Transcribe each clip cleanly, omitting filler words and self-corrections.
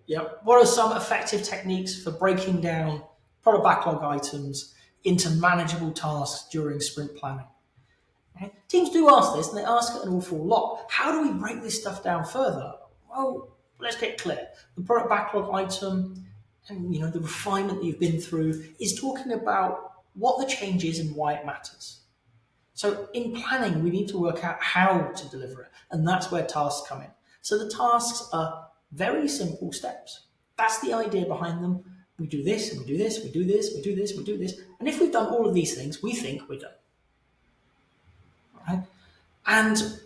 Yeah. What are some effective techniques for breaking down product backlog items into manageable tasks during sprint planning? Okay. Teams do ask this, and they ask it an awful lot. How do we break this stuff down further? Well, let's get clear. The product backlog item and the refinement that you've been through is talking about what the change is and why it matters. So in planning, we need to work out how to deliver it, and that's where tasks come in. So the tasks are very simple steps. That's the idea behind them. We do this, and we do this, we do this, we do this, we do this. And if we've done all of these things, we think we're done. Right? And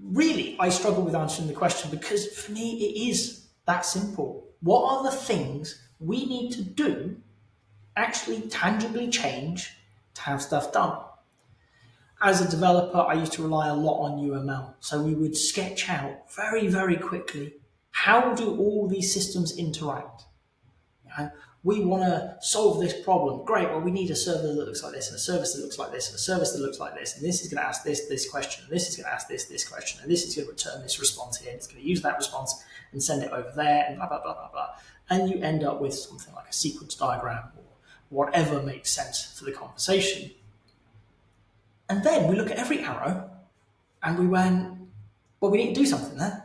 really, I struggle with answering the question because for me, it is that simple. What are the things we need to do, actually tangibly change to have stuff done? As a developer, I used to rely a lot on UML. So we would sketch out very, very quickly, how do all these systems interact? We want to solve this problem. Great, well, we need a server that looks like this, and a service that looks like this, and a service that looks like this, and this is going to ask this question, and this is going to ask this question, and this is going to return this response here, and it's going to use that response and send it over there, and blah, blah, blah, blah, blah. And you end up with something like a sequence diagram or whatever makes sense for the conversation. And then we look at every arrow, and we went, well, we need to do something there.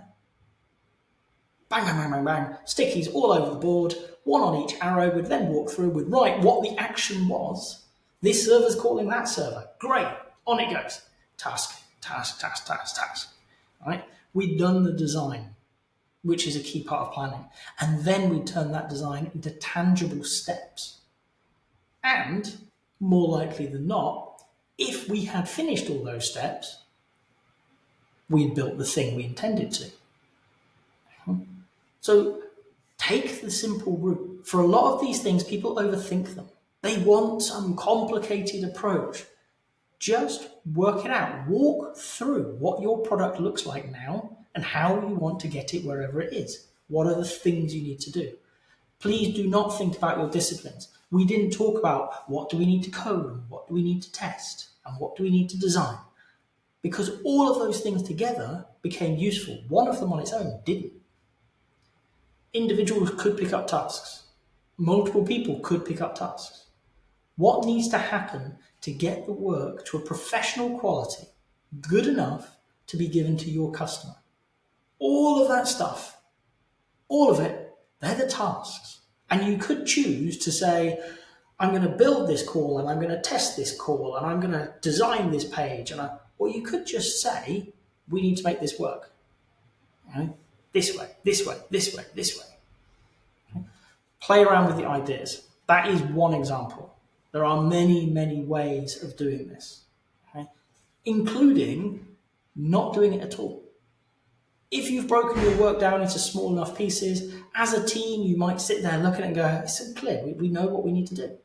Bang, bang, bang, bang, bang, stickies all over the board, one on each arrow. We'd then walk through, we'd write what the action was. This server's calling that server. Great, on it goes. Task, task, task, task, task. Right? We'd done the design, which is a key part of planning. And then we'd turn that design into tangible steps. And, more likely than not, if we had finished all those steps, we'd built the thing we intended to. So take the simple route. For a lot of these things, people overthink them. They want some complicated approach. Just work it out. Walk through what your product looks like now and how you want to get it wherever it is. What are the things you need to do? Please do not think about your disciplines. We didn't talk about what do we need to code, and what do we need to test, and what do we need to design. Because all of those things together became useful. One of them on its own didn't. Individuals could pick up tasks. Multiple people could pick up tasks. What needs to happen to get the work to a professional quality, good enough to be given to your customer? All of that stuff, all of it, they're the tasks. And you could choose to say, I'm going to build this call, and I'm going to test this call, and I'm going to design this page. Or you could just say, we need to make this work. This way, this way, this way, this way. Okay. Play around with the ideas. That is one example. There are many, many ways of doing this, okay? Including not doing it at all. If you've broken your work down into small enough pieces, as a team, you might sit there looking at it and go, it's so clear, we know what we need to do.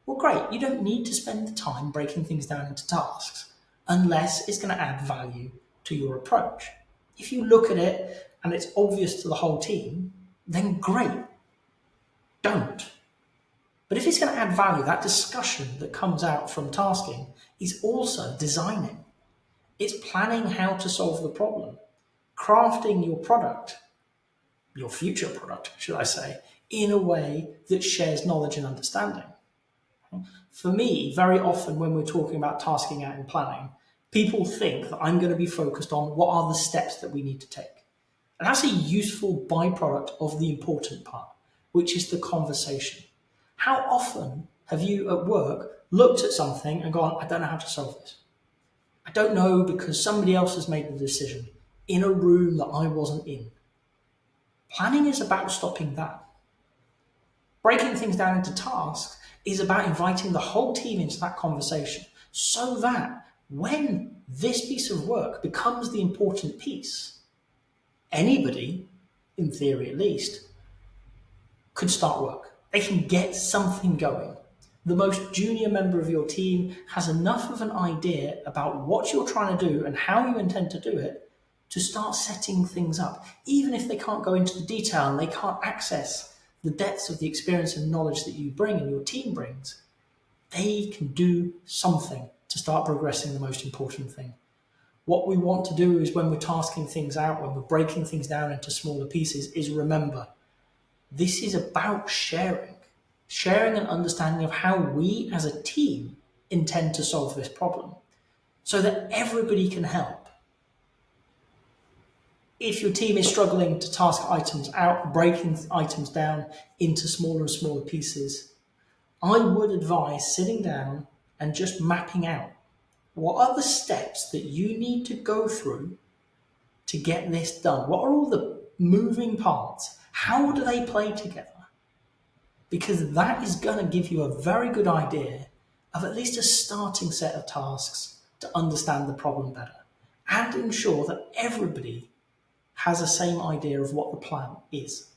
Well, great. You don't need to spend the time breaking things down into tasks unless it's going to add value to your approach. If you look at it and it's obvious to the whole team, then great. Don't. But if it's going to add value, that discussion that comes out from tasking is also designing. It's planning how to solve the problem, crafting your product, your future product, should I say, in a way that shares knowledge and understanding. For me, very often when we're talking about tasking out and planning, people think that I'm going to be focused on what are the steps that we need to take. And that's a useful byproduct of the important part, which is the conversation. How often have you at work looked at something and gone, I don't know how to solve this. I don't know because somebody else has made the decision in a room that I wasn't in. Planning is about stopping that. Breaking things down into tasks is about inviting the whole team into that conversation so that when this piece of work becomes the important piece, anybody, in theory at least, could start work. They can get something going. The most junior member of your team has enough of an idea about what you're trying to do and how you intend to do it to start setting things up. Even if they can't go into the detail and they can't access the depths of the experience and knowledge that you bring and your team brings, they can do something to start progressing the most important thing. What we want to do is when we're tasking things out, when we're breaking things down into smaller pieces, is remember, this is about sharing an understanding of how we as a team intend to solve this problem so that everybody can help. If your team is struggling to task items out, breaking items down into smaller and smaller pieces, I would advise sitting down and just mapping out what are the steps that you need to go through to get this done. What are all the moving parts? How do they play together? Because that is going to give you a very good idea of at least a starting set of tasks to understand the problem better and ensure that everybody has the same idea of what the plan is.